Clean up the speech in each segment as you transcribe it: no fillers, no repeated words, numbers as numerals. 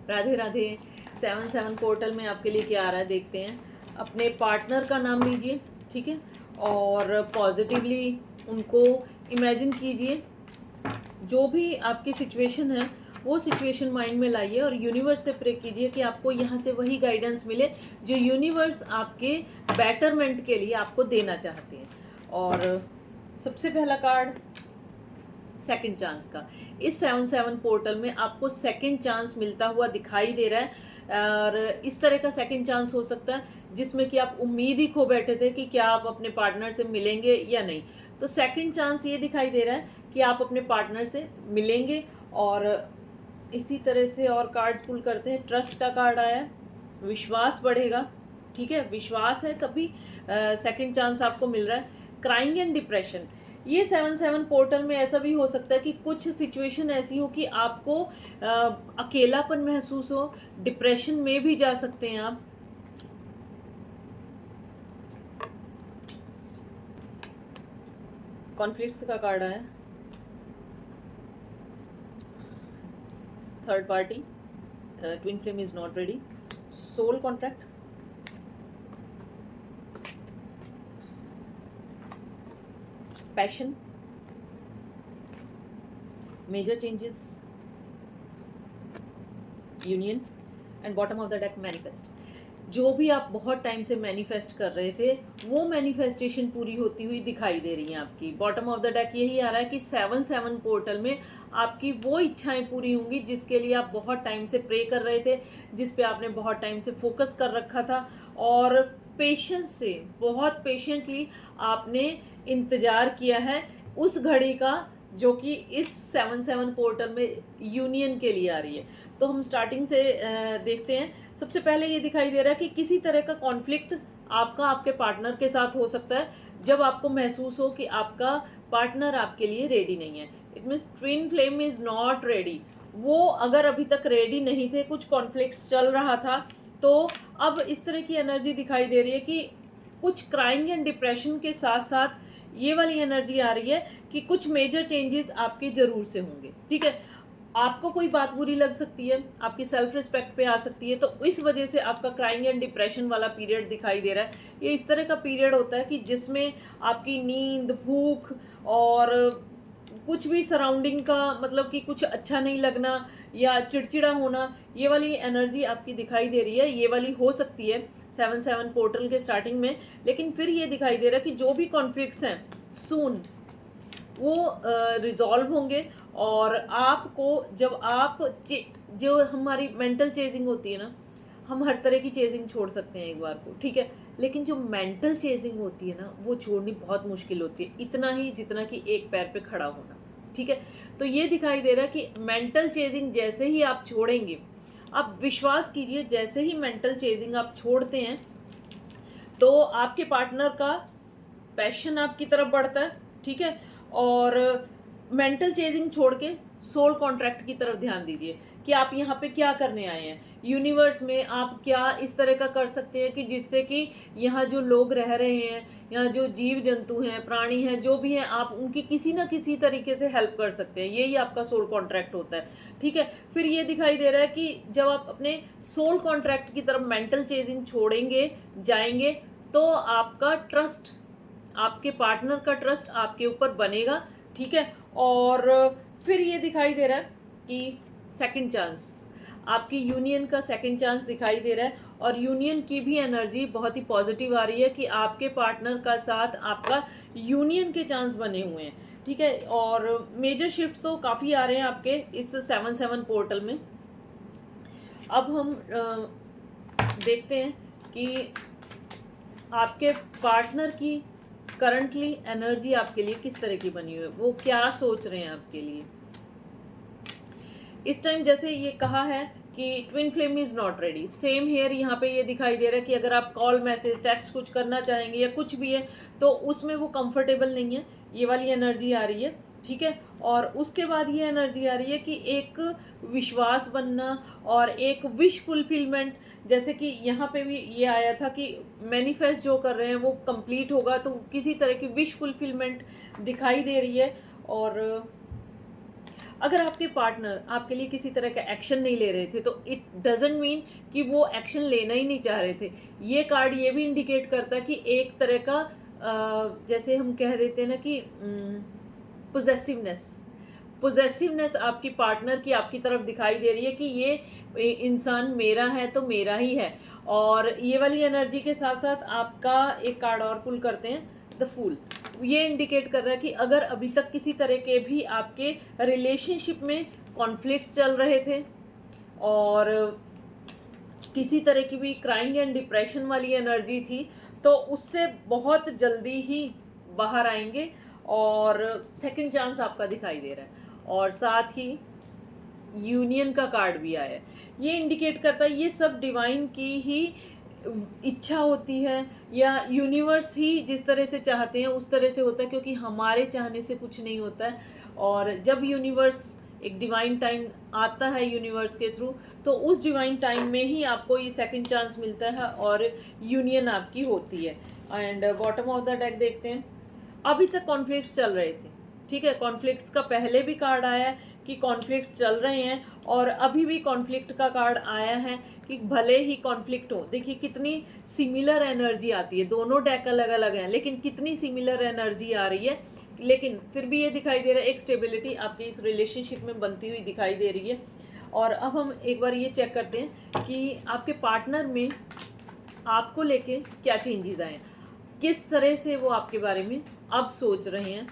Radhe Radhe. 7-7 portal में आपके लिए क्या आ रहा है देखते हैं। अपने पार्टनर का नाम लीजिए, ठीक है, और पॉजिटिवली उनको इमेजिन कीजिए। जो भी आपकी सिचुएशन है वो सिचुएशन माइंड में लाइए और यूनिवर्स से प्रे कीजिए कि आपको यहाँ से वही गाइडेंस मिले जो यूनिवर्स आपके बेटरमेंट के लिए आपको देना चाहते हैं। और सबसे पहला कार्ड सेकंड चांस का। इस 7-7 पोर्टल में आपको सेकंड चांस मिलता हुआ दिखाई दे रहा है और इस तरह का सेकंड चांस हो सकता है जिसमें कि आप उम्मीद ही खो बैठे थे कि क्या आप अपने पार्टनर से मिलेंगे या नहीं। तो सेकंड चांस ये दिखाई दे रहा है कि आप अपने पार्टनर से मिलेंगे। और इसी तरह से और कार्ड्स पुल करते हैं। ट्रस्ट का कार्ड आया है, विश्वास बढ़ेगा, ठीक है, विश्वास है तभी सेकंड चांस आपको मिल रहा है। क्राइंग एंड डिप्रेशन, ये 7-7 पोर्टल में ऐसा भी हो सकता है कि कुछ सिचुएशन ऐसी हो कि आपको अकेलापन महसूस हो, डिप्रेशन में भी जा सकते हैं आप। कॉन्फ्लिक्ट्स का कार्ड आया, third party, twin flame is not ready, soul contract, passion, major changes, union and bottom of the deck manifest. जो भी आप बहुत टाइम से मैनिफेस्ट कर रहे थे वो मैनिफेस्टेशन पूरी होती हुई दिखाई दे रही है आपकी। बॉटम ऑफ द डेक यही आ रहा है कि 7-7 पोर्टल में आपकी वो इच्छाएं पूरी होंगी जिसके लिए आप बहुत टाइम से प्रे कर रहे थे, जिस पे आपने बहुत टाइम से फोकस कर रखा था और पेशेंस से, बहुत पेशेंटली आपने इंतज़ार किया है उस घड़ी का जो कि इस 7-7 पोर्टल में यूनियन के लिए आ रही है। तो हम स्टार्टिंग से देखते हैं। सबसे पहले ये दिखाई दे रहा है कि किसी तरह का कॉन्फ्लिक्ट आपका आपके पार्टनर के साथ हो सकता है जब आपको महसूस हो कि आपका पार्टनर आपके लिए रेडी नहीं है। It means twin flame is not ready. वो अगर अभी तक रेडी नहीं थे, कुछ कॉन्फ्लिक्ट चल रहा था, तो अब इस तरह की एनर्जी दिखाई दे रही है कि कुछ क्राइंग एंड डिप्रेशन के साथ साथ ये वाली एनर्जी आ रही है कि कुछ मेजर चेंजेस आपके जरूर से होंगे, ठीक है। आपको कोई बात बुरी लग सकती है, आपकी सेल्फ रिस्पेक्ट पे आ सकती है, तो इस वजह से आपका क्राइंग एंड डिप्रेशन वाला पीरियड दिखाई दे रहा है। ये इस तरह का पीरियड होता है कि जिसमें आपकी नींद, भूख और कुछ भी सराउंडिंग का मतलब कि कुछ अच्छा नहीं लगना या चिड़चिड़ा होना, ये वाली एनर्जी आपकी दिखाई दे रही है। ये वाली हो सकती है 7-7 पोर्टल के स्टार्टिंग में। लेकिन फिर ये दिखाई दे रहा है कि जो भी कॉन्फ्लिक्ट्स हैं सून वो रिजॉल्व होंगे और आपको जब आप जो हमारी मेंटल चेजिंग होती है ना, हम हर तरह की चेजिंग छोड़ सकते हैं एक बार को, ठीक है, लेकिन जो मेंटल चेजिंग होती है ना वो छोड़नी बहुत मुश्किल होती है, इतना ही जितना कि एक पैर पे खड़ा होना, ठीक है। तो ये दिखाई दे रहा है कि मेंटल चेजिंग जैसे ही आप छोड़ेंगे, आप विश्वास कीजिए, जैसे ही मेंटल चेजिंग आप छोड़ते हैं तो आपके पार्टनर का पैशन आपकी तरफ बढ़ता है, ठीक है। और मेंटल चेजिंग छोड़ के सोल कॉन्ट्रैक्ट की तरफ ध्यान दीजिए कि आप यहाँ पे क्या करने आए हैं। यूनिवर्स में आप क्या इस तरह का कर सकते हैं कि जिससे कि यहाँ जो लोग रह रहे हैं, यहाँ जो जीव जंतु हैं, प्राणी हैं, जो भी हैं, आप उनकी किसी ना किसी तरीके से हेल्प कर सकते हैं। यही आपका सोल कॉन्ट्रैक्ट होता है, ठीक है। फिर ये दिखाई दे रहा है कि जब आप अपने सोल कॉन्ट्रैक्ट की तरफ मेंटल चेजिंग छोड़ेंगे, जाएंगे, तो आपका ट्रस्ट, आपके पार्टनर का ट्रस्ट आपके ऊपर बनेगा, ठीक है। और फिर ये दिखाई दे रहा है कि सेकंड चांस, आपकी यूनियन का सेकंड चांस दिखाई दे रहा है और यूनियन की भी एनर्जी बहुत ही पॉजिटिव आ रही है कि आपके पार्टनर का साथ आपका यूनियन के चांस बने हुए हैं, ठीक है। और मेजर शिफ्ट तो काफ़ी आ रहे हैं आपके इस 7-7 पोर्टल में। अब हम देखते हैं कि आपके पार्टनर की करंटली एनर्जी आपके लिए किस तरह की बनी हुई है, वो क्या सोच रहे हैं आपके लिए इस टाइम। जैसे ये कहा है कि twin flame is not ready, same here यहाँ पे ये दिखाई दे रहा है कि अगर आप कॉल, मैसेज, टेक्स्ट कुछ करना चाहेंगे या कुछ भी है तो उसमें वो कंफर्टेबल नहीं है, ये वाली एनर्जी आ रही है, ठीक है। और उसके बाद ये एनर्जी आ रही है कि एक विश्वास बनना और एक विश फुलफिलमेंट, जैसे कि यहाँ पे भी ये आया था कि मैनिफेस्ट जो कर रहे हैं वो कंप्लीट होगा, तो किसी तरह की विश फुलफिलमेंट दिखाई दे रही है। और अगर आपके पार्टनर आपके लिए किसी तरह का एक्शन नहीं ले रहे थे तो इट डजेंट मीन कि वो एक्शन लेना ही नहीं चाह रहे थे। ये कार्ड ये भी इंडिकेट करता है कि एक तरह का जैसे हम कह देते हैं ना कि पोजेसिवनेस आपकी पार्टनर की आपकी तरफ दिखाई दे रही है कि ये इंसान मेरा है तो मेरा ही है। और ये वाली एनर्जी के साथ साथ आपका एक कार्ड और पुल करते हैं, द फूल। ये इंडिकेट कर रहा है कि अगर अभी तक किसी तरह के भी आपके रिलेशनशिप में कॉन्फ्लिक्ट चल रहे थे और किसी तरह की भी क्राइंग एंड डिप्रेशन वाली एनर्जी थी, तो उससे बहुत जल्दी ही बाहर आएंगे और सेकंड चांस आपका दिखाई दे रहा है। और साथ ही यूनियन का कार्ड भी आया है। ये इंडिकेट करता है ये सब डिवाइन की ही इच्छा होती है, या यूनिवर्स ही जिस तरह से चाहते हैं उस तरह से होता है, क्योंकि हमारे चाहने से कुछ नहीं होता है। और जब यूनिवर्स एक डिवाइन टाइम आता है यूनिवर्स के थ्रू, तो उस डिवाइन टाइम में ही आपको ये सेकंड चांस मिलता है और यूनियन आपकी होती है। And bottom of the deck देखते हैं। अभी तक कॉन्फ्लिक्ट्स चल रहे थे, ठीक है, कॉन्फ्लिक्ट्स का पहले भी कार्ड आया है कि कॉन्फ्लिक्ट चल रहे हैं, और अभी भी कॉन्फ्लिक्ट का कार्ड आया है कि भले ही कॉन्फ्लिक्ट हो। देखिए कितनी सिमिलर एनर्जी आती है, दोनों डेक अलग अलग हैं लेकिन कितनी सिमिलर एनर्जी आ रही है, लेकिन फिर भी ये दिखाई दे रहा है एक स्टेबिलिटी आपके इस रिलेशनशिप में बनती हुई दिखाई दे रही है। और अब हम एक बार ये चेक करते हैं कि आपके पार्टनर में आपको लेके क्या चेंजेस आए, किस तरह से वो आपके बारे में अब सोच रहे हैं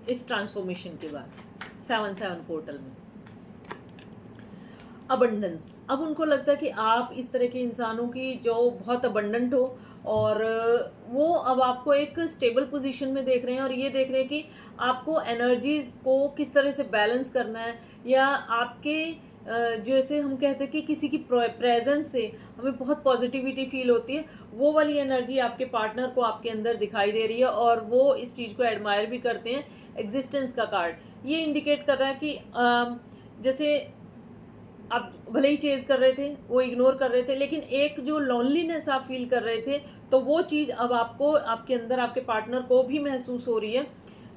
इस ट्रांसफॉर्मेशन के बाद 7-7 पोर्टल में। अबंडेंस, अब उनको लगता है कि आप इस तरह के इंसानों की जो बहुत अबंडेंट हो, और वो अब आपको एक स्टेबल पोजीशन में देख रहे हैं और ये देख रहे हैं कि आपको एनर्जीज को किस तरह से बैलेंस करना है, या आपके जैसे हम कहते हैं कि किसी की प्रेजेंस से हमें बहुत पॉजिटिविटी फील होती है, वो वाली एनर्जी आपके पार्टनर को आपके अंदर दिखाई दे रही है और वो इस चीज़ को एडमायर भी करते हैं। एग्जिस्टेंस का कार्ड ये इंडिकेट कर रहा है कि जैसे आप भले ही चेज कर रहे थे, वो इग्नोर कर रहे थे, लेकिन एक जो लोनलीनेस आप फील कर रहे थे, तो वो चीज़ अब आपको आपके अंदर आपके पार्टनर को भी महसूस हो रही है।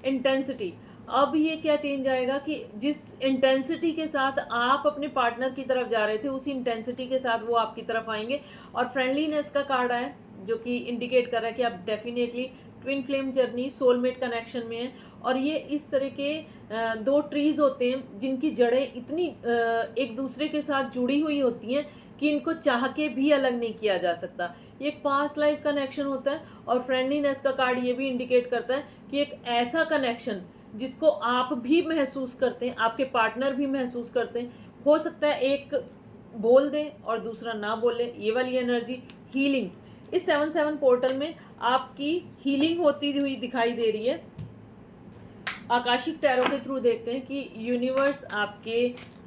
इंटेंसिटी, अब ये क्या चेंज आएगा कि जिस इंटेंसिटी के साथ आप अपने पार्टनर की तरफ जा रहे थे, उसी इंटेंसिटी के साथ वो आपकी तरफ आएंगे। और फ्रेंडलीनेस का कार्ड आया जो कि इंडिकेट कर रहा है कि आप definitely twin flame journey soulmate connection में है। और ये इस तरह के दो ट्रीज होते हैं जिनकी जड़ें इतनी एक दूसरे के साथ जुड़ी हुई होती हैं कि इनको चाह के भी अलग नहीं किया जा सकता। ये एक पास्ट लाइफ कनेक्शन होता है। और फ्रेंडलीनेस का कार्ड ये भी इंडिकेट करता है कि एक ऐसा कनेक्शन जिसको आप भी महसूस करते हैं, आपके पार्टनर भी महसूस करते हैं। हो सकता है एक बोल दे और दूसरा ना बोले, ये वाली एनर्जी। हीलिंग, इस 7-7 पोर्टल में आपकी हीलिंग होती हुई दिखाई दे रही है। आकाशिक टैरो के थ्रू देखते हैं कि यूनिवर्स आपके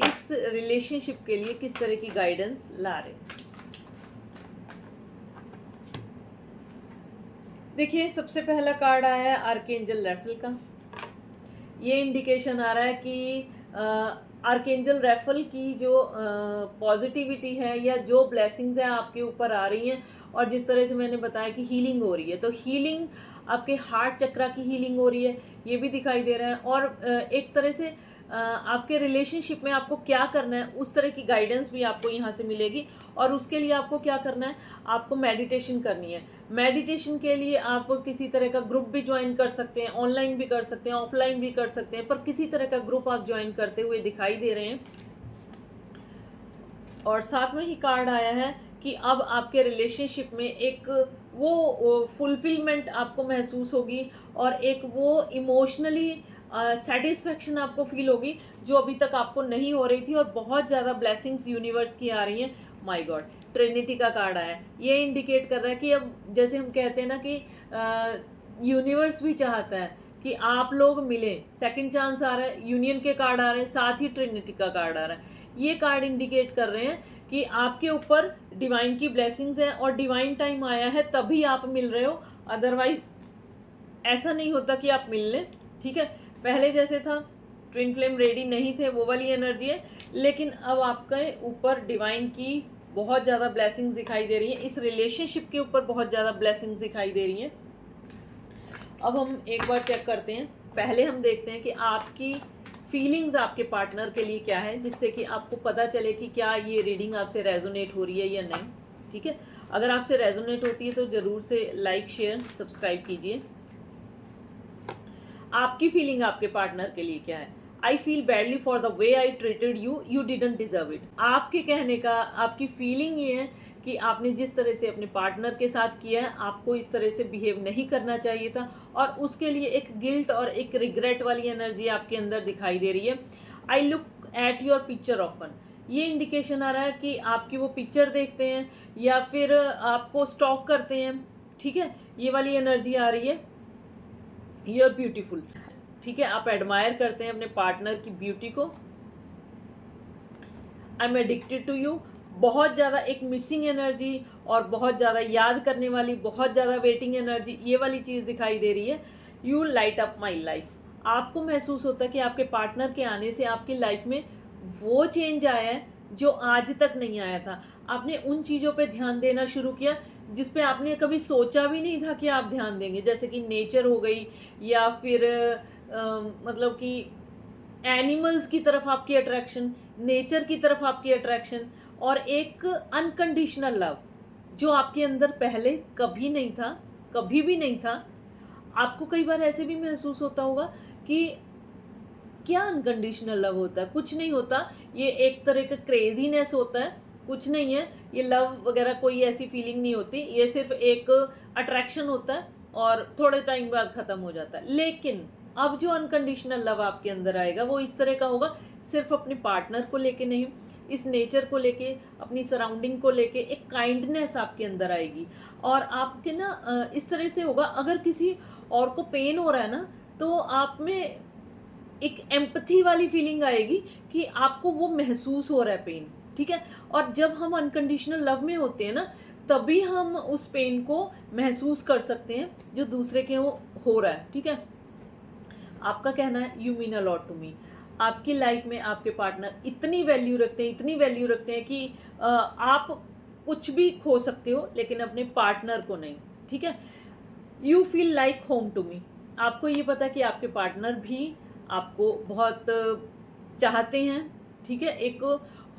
इस रिलेशनशिप के लिए किस तरह की गाइडेंस ला रहे हैं। देखिए सबसे पहला कार्ड आया है आर्कएंजल रैफल का। ये इंडिकेशन आ रहा है कि आर्कएंजल रैफल की जो पॉजिटिविटी है या जो ब्लेसिंग्स हैं आपके ऊपर आ रही हैं, और जिस तरह से मैंने बताया कि हीलिंग हो रही है, तो हीलिंग आपके हार्ट चक्रा की हीलिंग हो रही है, ये भी दिखाई दे रहा है। और एक तरह से आपके रिलेशनशिप में आपको क्या करना है उस तरह की गाइडेंस भी आपको यहाँ से मिलेगी। और उसके लिए आपको क्या करना है, आपको मेडिटेशन करनी है। मेडिटेशन के लिए आप किसी तरह का ग्रुप भी ज्वाइन कर सकते हैं, ऑनलाइन भी कर सकते हैं, ऑफलाइन भी कर सकते हैं, पर किसी तरह का ग्रुप आप ज्वाइन करते हुए दिखाई दे रहे हैं। और साथ में ही कार्ड आया है कि अब आपके रिलेशनशिप में एक वो फुलफिलमेंट आपको महसूस होगी और एक वो इमोशनली सेटिस्फेक्शन आपको फील होगी जो अभी तक आपको नहीं हो रही थी, और बहुत ज़्यादा ब्लेसिंग्स यूनिवर्स की आ रही हैं। माय गॉड, ट्रिनिटी का कार्ड आया है। ये इंडिकेट कर रहा है कि अब जैसे हम कहते हैं ना कि यूनिवर्स भी चाहता है कि आप लोग मिलें, सेकंड चांस आ रहा है, यूनियन के कार्ड आ रहे हैं, साथ ही ट्रिनिटी का कार्ड आ रहा है। ये कार्ड इंडिकेट कर रहे हैं कि आपके ऊपर डिवाइन की ब्लेसिंग्स हैं और डिवाइन टाइम आया है तभी आप मिल रहे हो, अदरवाइज ऐसा नहीं होता कि आप मिल लें। ठीक है, पहले जैसे था ट्विन फ्लेम रेडी नहीं थे, वो वाली एनर्जी है, लेकिन अब आपके ऊपर डिवाइन की बहुत ज़्यादा ब्लेसिंग्स दिखाई दे रही हैं, इस रिलेशनशिप के ऊपर बहुत ज़्यादा ब्लेसिंग्स दिखाई दे रही हैं। अब हम एक बार चेक करते हैं, पहले हम देखते हैं कि आपकी फीलिंग्स आपके पार्टनर के लिए क्या है, जिससे कि आपको पता चले कि क्या ये रीडिंग आपसे रेजोनेट हो रही है या नहीं। ठीक है, अगर आपसे रेजोनेट होती है तो ज़रूर से लाइक शेयर सब्सक्राइब कीजिए। आपकी फीलिंग आपके पार्टनर के लिए क्या है? I feel badly for the way I treated you, you didn't deserve it. आपके कहने का, आपकी फीलिंग ये है कि आपने जिस तरह से अपने पार्टनर के साथ किया है, आपको इस तरह से बिहेव नहीं करना चाहिए था, और उसके लिए एक गिल्ट और एक रिग्रेट वाली एनर्जी आपके अंदर दिखाई दे रही है। I look at your picture often, ये इंडिकेशन आ रहा है कि आपकी वो पिक्चर देखते हैं या फिर आपको स्टॉक करते हैं। ठीक है, ये वाली एनर्जी आ रही है। यू आर ब्यूटीफुल, ठीक है, आप एडमायर करते हैं अपने पार्टनर की ब्यूटी को। I am addicted to you, बहुत ज़्यादा एक मिसिंग एनर्जी और बहुत ज़्यादा याद करने वाली, बहुत ज़्यादा वेटिंग एनर्जी, ये वाली चीज़ दिखाई दे रही है। You light up my life, आपको महसूस होता है कि आपके पार्टनर के आने से आपकी लाइफ में वो चेंज आया है जो आज तक नहीं आया था। आपने उन चीज़ों पे ध्यान देना शुरू किया जिस पे आपने कभी सोचा भी नहीं था कि आप ध्यान देंगे, जैसे कि नेचर हो गई, या फिर मतलब कि एनिमल्स की तरफ आपकी अट्रैक्शन, नेचर की तरफ आपकी अट्रैक्शन, और एक अनकंडीशनल लव जो आपके अंदर पहले कभी नहीं था, कभी भी नहीं था। आपको कई बार ऐसे भी महसूस होता होगा कि क्या अनकंडीशनल लव होता है? कुछ नहीं होता, ये एक तरह का क्रेजीनेस होता है, कुछ नहीं है, ये लव वगैरह कोई ऐसी फीलिंग नहीं होती, ये सिर्फ एक अट्रैक्शन होता है और थोड़े टाइम बाद ख़त्म हो जाता है। लेकिन अब जो अनकंडीशनल लव आपके अंदर आएगा वो इस तरह का होगा, सिर्फ अपने पार्टनर को लेके नहीं, इस नेचर को लेके, अपनी सराउंडिंग को लेके एक काइंडनेस आपके अंदर आएगी। और आपके ना इस तरह से होगा, अगर किसी और को पेन हो रहा है ना, तो आप में एक एम्पैथी वाली फीलिंग आएगी कि आपको वो महसूस हो रहा है पेन। ठीक है, और जब हम अनकंडीशनल लव में होते हैं ना, तभी हम उस पेन को महसूस कर सकते हैं जो दूसरे के वो हो रहा है। ठीक है, आपका कहना है you mean a lot to me, आपकी लाइफ में आपके पार्टनर इतनी वैल्यू रखते हैं, इतनी वैल्यू रखते हैं कि आप कुछ भी खो सकते हो लेकिन अपने पार्टनर को नहीं। ठीक है, you feel like home to me, आपको ये पता है कि आपके पार्टनर भी आपको बहुत चाहते हैं। ठीक है, एक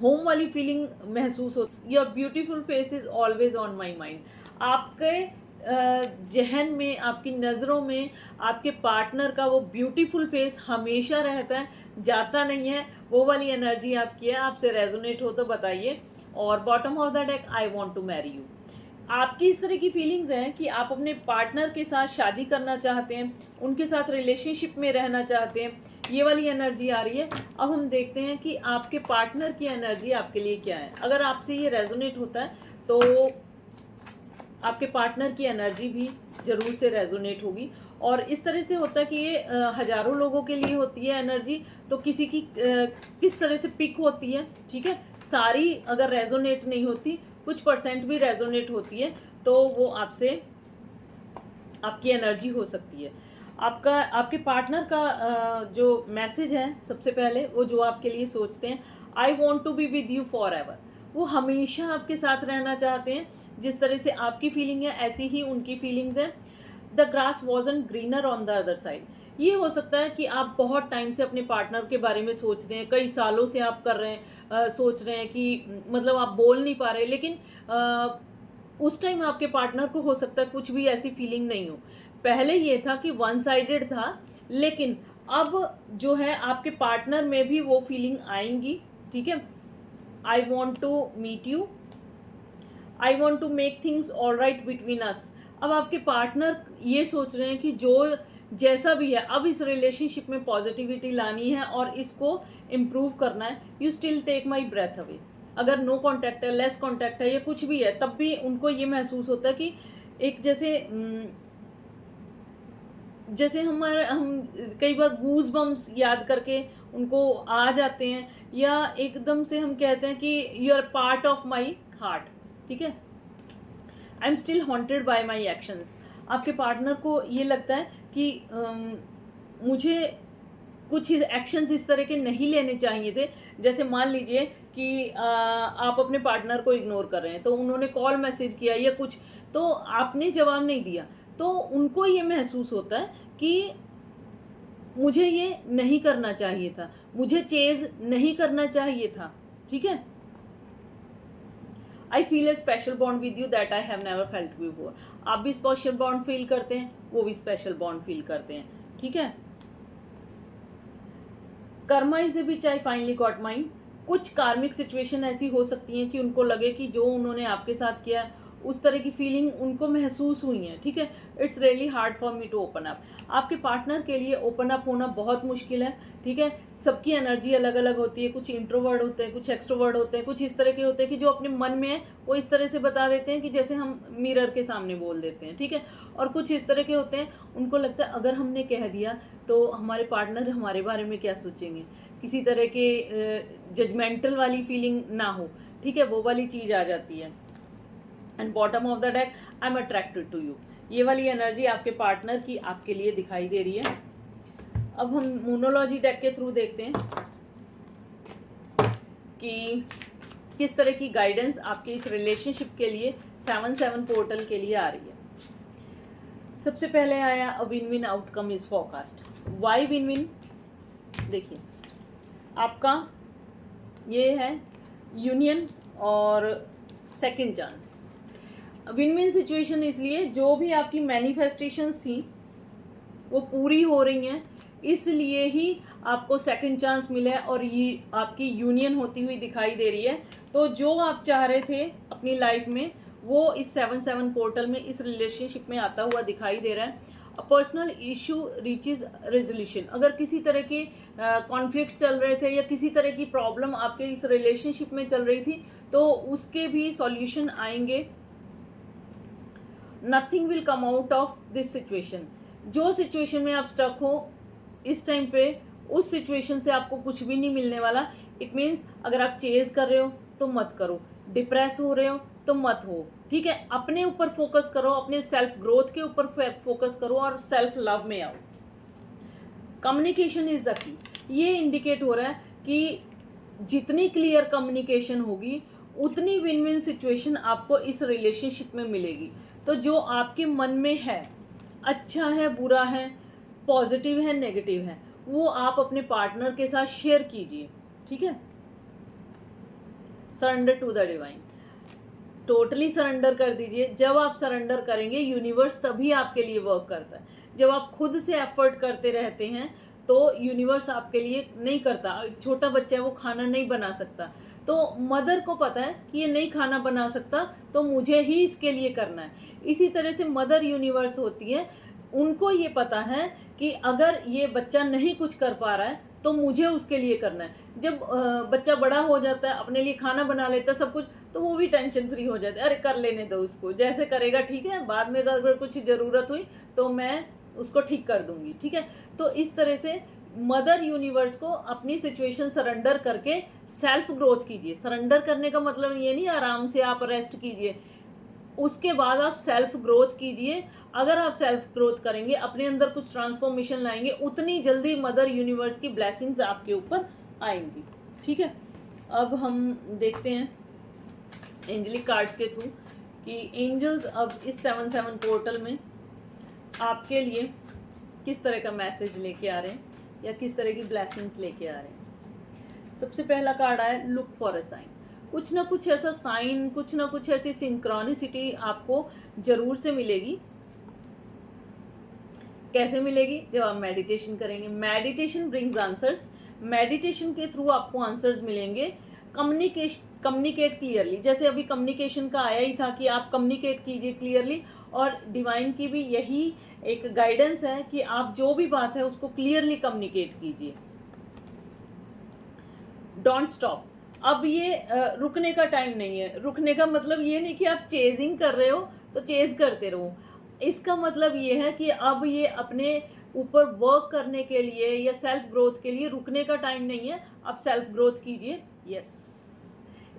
होम वाली फीलिंग महसूस हो। Your beautiful face is always on my mind, आपके जहन में, आपकी नज़रों में आपके पार्टनर का वो ब्यूटीफुल फेस हमेशा रहता है, जाता नहीं है। वो वाली एनर्जी आपकी है, आपसे रेजोनेट हो तो बताइए। और bottom of the deck, I want to marry you, आपकी इस तरह की फीलिंग्स हैं कि आप अपने पार्टनर के साथ शादी करना चाहते हैं, उनके साथ रिलेशनशिप में रहना चाहते हैं, ये वाली एनर्जी आ रही है। अब हम देखते हैं कि आपके पार्टनर की एनर्जी आपके लिए क्या है। अगर आपसे ये रेजोनेट होता है तो आपके पार्टनर की एनर्जी भी ज़रूर से रेजोनेट होगी। और इस तरह से होता है कि ये हज़ारों लोगों के लिए होती है एनर्जी, तो किसी की किस तरह से पिक होती है। ठीक है, सारी अगर रेजोनेट नहीं होती, कुछ परसेंट भी रेजोनेट होती है, तो वो आपसे, आपकी एनर्जी हो सकती है। आपका, आपके पार्टनर का जो मैसेज है सबसे पहले, वो जो आपके लिए सोचते हैं, I want to be with you forever, वो हमेशा आपके साथ रहना चाहते हैं। जिस तरह से आपकी फीलिंग है ऐसी ही उनकी फीलिंग्स हैं। The grass wasn't greener on the other side, ये हो सकता है कि आप बहुत टाइम से अपने पार्टनर के बारे में सोचते हैं, कई सालों से आप कर रहे हैं, सोच रहे हैं कि मतलब आप बोल नहीं पा रहे, लेकिन उस टाइम आपके पार्टनर को हो सकता है कुछ भी ऐसी फीलिंग नहीं हो। पहले ये था कि वन साइडेड था, लेकिन अब जो है आपके पार्टनर में भी वो फीलिंग आएंगी। ठीक है, I want to meet you, I want to make things all right between us. अब आपके पार्टनर ये सोच रहे हैं कि जो जैसा भी है, अब इस रिलेशनशिप में पॉजिटिविटी लानी है और इसको इम्प्रूव करना है। You still take my breath away, अगर नो कॉन्टैक्ट है, लेस कॉन्टैक्ट है, या कुछ भी है, तब भी उनको ये महसूस होता है कि एक जैसे हम कई बार गूज बम्स याद करके उनको आ जाते हैं, या एकदम से हम कहते हैं कि you are part of my heart. ठीक है, I am still haunted by my actions, आपके पार्टनर को ये लगता है कि मुझे कुछ एक्शंस इस तरह के नहीं लेने चाहिए थे। जैसे मान लीजिए कि आप अपने पार्टनर को इग्नोर कर रहे हैं, तो उन्होंने कॉल मैसेज किया या कुछ, तो आपने जवाब नहीं दिया, तो उनको ये महसूस होता है कि मुझे ये नहीं करना चाहिए था, मुझे चेज नहीं करना चाहिए था, ठीक है। I feel a special bond with you that I have never felt before. आप भी स्पेशल बॉन्ड फील करते हैं, वो भी स्पेशल बॉन्ड फील करते हैं, ठीक है। Karma is a bitch I finally got mine. कुछ कार्मिक सिचुएशन ऐसी हो सकती हैं कि उनको लगे कि जो उन्होंने आपके साथ किया है उस तरह की फीलिंग उनको महसूस हुई है, ठीक है। It's really hard for me to open up. आपके पार्टनर के लिए ओपन अप होना बहुत मुश्किल है, ठीक है। सबकी एनर्जी अलग अलग होती है, कुछ इंट्रोवर्ड होते हैं, कुछ एक्सट्रोवर्ड होते हैं, कुछ इस तरह के होते हैं कि जो अपने मन में है वो इस तरह से बता देते हैं कि जैसे हम मिरर के सामने बोल देते हैं, ठीक है। और कुछ इस तरह के होते हैं, उनको लगता है अगर हमने कह दिया तो हमारे पार्टनर हमारे बारे में क्या सोचेंगे, किसी तरह के जजमेंटल वाली फीलिंग ना हो, ठीक है, वो वाली चीज़ आ जाती है। And bottom of the deck, I am attracted to you. ये वाली एनर्जी आपके पार्टनर की आपके लिए दिखाई दे रही है। अब हम मोनोलॉजी डेक के थ्रू देखते हैं कि किस तरह की गाइडेंस आपके इस रिलेशनशिप के लिए 7/7 पोर्टल के लिए आ रही है। सबसे पहले आया a win win outcome is forecast. Why win win? देखिए, आपका ये है यूनियन और second chance. Win win situation इसलिए जो भी आपकी मैनिफेस्टेशंस थी वो पूरी हो रही हैं, इसलिए ही आपको सेकंड चांस मिला है और ये आपकी यूनियन होती हुई दिखाई दे रही है। तो जो आप चाह रहे थे अपनी लाइफ में वो इस 7/7 पोर्टल में इस रिलेशनशिप में आता हुआ दिखाई दे रहा है। A personal issue reaches resolution. अगर किसी तरह के कॉन्फ्लिक्ट चल रहे थे या किसी तरह की प्रॉब्लम आपके इस रिलेशनशिप में चल रही थी तो उसके भी सॉल्यूशन आएंगे। Nothing will come out of this situation. जो सिचुएशन में आप स्टक हो इस टाइम पे उस सिचुएशन से आपको कुछ भी नहीं मिलने वाला। इट मीन्स अगर आप चेज कर रहे हो तो मत करो, डिप्रेस हो रहे हो तो मत हो, ठीक है। अपने ऊपर फोकस करो, अपने सेल्फ ग्रोथ के ऊपर फोकस करो और सेल्फ लव में आओ। Communication is the key. ये इंडिकेट हो रहा है कि जितनी क्लियर कम्युनिकेशन होगी उतनी विन विन सिचुएशन आपको इस रिलेशनशिप में मिलेगी। तो जो आपके मन में है, अच्छा है, बुरा है, पॉजिटिव है, नेगेटिव है, वो आप अपने पार्टनर के साथ शेयर कीजिए, ठीक है। Surrender to the divine. Totally surrender कर दीजिए। जब आप सरेंडर करेंगे यूनिवर्स तभी आपके लिए वर्क करता है। जब आप खुद से एफर्ट करते रहते हैं तो यूनिवर्स आपके लिए नहीं करता। एक छोटा बच्चा है वो खाना नहीं बना सकता, तो मदर को पता है कि ये नहीं खाना बना सकता तो मुझे ही इसके लिए करना है। इसी तरह से मदर यूनिवर्स होती है, उनको ये पता है कि अगर ये बच्चा नहीं कुछ कर पा रहा है तो मुझे उसके लिए करना है। जब बच्चा बड़ा हो जाता है, अपने लिए खाना बना लेता है सब कुछ, तो वो भी टेंशन फ्री हो जाता है। अरे कर लेने दो उसको, जैसे करेगा ठीक है, बाद में अगर कुछ ज़रूरत हुई तो मैं उसको ठीक कर दूंगी, ठीक है। तो इस तरह से मदर यूनिवर्स को अपनी सिचुएशन सरेंडर करके सेल्फ ग्रोथ कीजिए। सरेंडर करने का मतलब ये नहीं आराम से आप रेस्ट कीजिए, उसके बाद आप सेल्फ ग्रोथ कीजिए। अगर आप सेल्फ ग्रोथ करेंगे, अपने अंदर कुछ ट्रांसफॉर्मेशन लाएंगे, उतनी जल्दी मदर यूनिवर्स की ब्लेसिंग्स आपके ऊपर आएंगी, ठीक है। अब हम देखते हैं एंजलिक कार्ड्स के थ्रू कि एंजल्स अब इस 7/7 पोर्टल में आपके लिए किस तरह का मैसेज लेके आ रहे हैं या किस तरह की ब्लेसिंग्स लेके आ रहे हैं। सबसे पहला कार्ड आया लुक फॉर अ साइन। कुछ ना कुछ ऐसा साइन, कुछ ना कुछ ऐसी सिंक्रोनिसिटी आपको जरूर से मिलेगी। कैसे मिलेगी? जब आप मेडिटेशन करेंगे। Meditation brings answers. मेडिटेशन के थ्रू आपको आंसर्स मिलेंगे। कम्युनिकेट क्लियरली, जैसे अभी कम्युनिकेशन का आया ही था कि आप कम्युनिकेट कीजिए क्लियरली, और डिवाइन की भी यही एक गाइडेंस है कि आप जो भी बात है उसको क्लियरली कम्युनिकेट कीजिए। Don't stop. अब ये रुकने का टाइम नहीं है। रुकने का मतलब ये नहीं कि आप चेजिंग कर रहे हो तो चेज करते रहो। इसका मतलब ये है कि अब ये अपने ऊपर वर्क करने के लिए या सेल्फ ग्रोथ के लिए रुकने का टाइम नहीं है। आप सेल्फ ग्रोथ कीजिए। यस,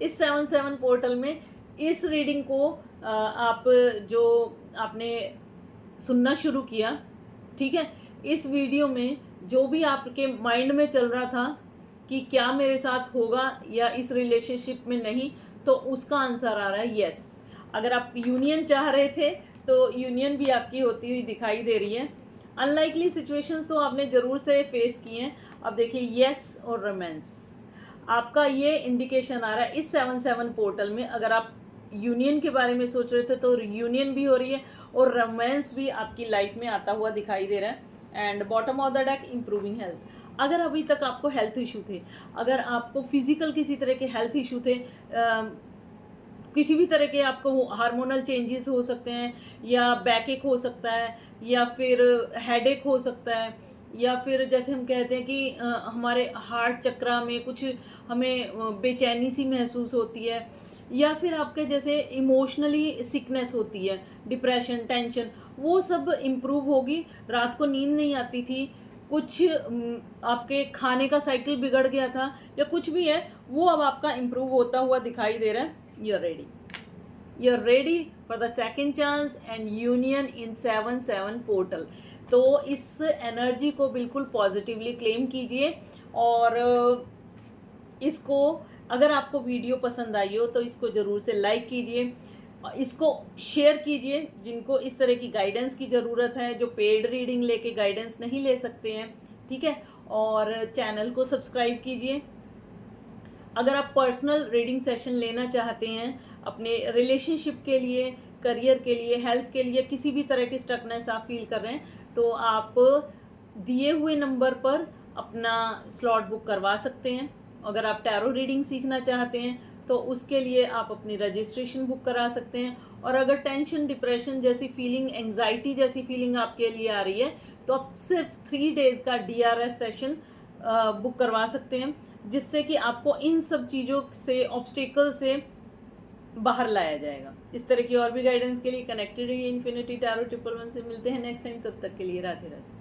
इस 7/7 पोर्टल में इस रीडिंग को आप जो आपने सुनना शुरू किया, ठीक है, इस वीडियो में जो भी आपके माइंड में चल रहा था कि क्या मेरे साथ होगा या इस रिलेशनशिप में नहीं, तो उसका आंसर आ रहा है यस। अगर आप यूनियन चाह रहे थे तो यूनियन भी आपकी होती हुई दिखाई दे रही है। अनलाइकली सिचुएशंस तो आपने ज़रूर से फेस किए हैं। अब देखिए येस और रोमांस, आपका ये इंडिकेशन आ रहा है इस 7-7 पोर्टल में। अगर आप यूनियन के बारे में सोच रहे थे तो यूनियन भी हो रही है और रोमांस भी आपकी लाइफ में आता हुआ दिखाई दे रहा है। And bottom of the deck improving health. अगर अभी तक आपको हेल्थ इशू थे, अगर आपको फिजिकल किसी तरह के हेल्थ इशू थे, किसी भी तरह के आपको हार्मोनल चेंजेस हो सकते हैं, या बैक एक हो सकता है, या फिर हेडेक हो सकता है, या फिर जैसे हम कहते हैं कि हमारे हार्ट चक्रा में कुछ हमें बेचैनी सी महसूस होती है, या फिर आपके जैसे इमोशनली सिकनेस होती है, डिप्रेशन, टेंशन, वो सब इम्प्रूव होगी। रात को नींद नहीं आती थी, कुछ आपके खाने का साइकिल बिगड़ गया था, या कुछ भी है, वो अब आपका इम्प्रूव होता हुआ दिखाई दे रहा है। You're ready. You're ready for the second chance and union in 7-7 portal. तो इस एनर्जी को बिल्कुल पॉजिटिवली क्लेम कीजिए, और इसको, अगर आपको वीडियो पसंद आई हो तो इसको ज़रूर से लाइक कीजिए, इसको शेयर कीजिए जिनको इस तरह की गाइडेंस की ज़रूरत है, जो पेड रीडिंग लेके गाइडेंस नहीं ले सकते हैं, ठीक है। और चैनल को सब्सक्राइब कीजिए। अगर आप पर्सनल रीडिंग सेशन लेना चाहते हैं अपने रिलेशनशिप के लिए, करियर के लिए, हेल्थ के लिए, किसी भी तरह की स्टकनेस आप फील कर रहे हैं, तो आप दिए हुए नंबर पर अपना स्लॉट बुक करवा सकते हैं। अगर आप टैरो रीडिंग सीखना चाहते हैं तो उसके लिए आप अपनी रजिस्ट्रेशन बुक करा सकते हैं। और अगर टेंशन, डिप्रेशन जैसी फीलिंग, एंग्जाइटी जैसी फीलिंग आपके लिए आ रही है, तो आप सिर्फ 3 डेज़ का DRS सेशन बुक करवा सकते हैं, जिससे कि आपको इन सब चीज़ों से, ऑब्स्टिकल से बाहर लाया जाएगा। इस तरह की और भी गाइडेंस के लिए कनेक्टेड रहिए इन्फिनिटी टैरो 111 से। मिलते हैं नेक्स्ट टाइम, तब तक के लिए राधे राधे।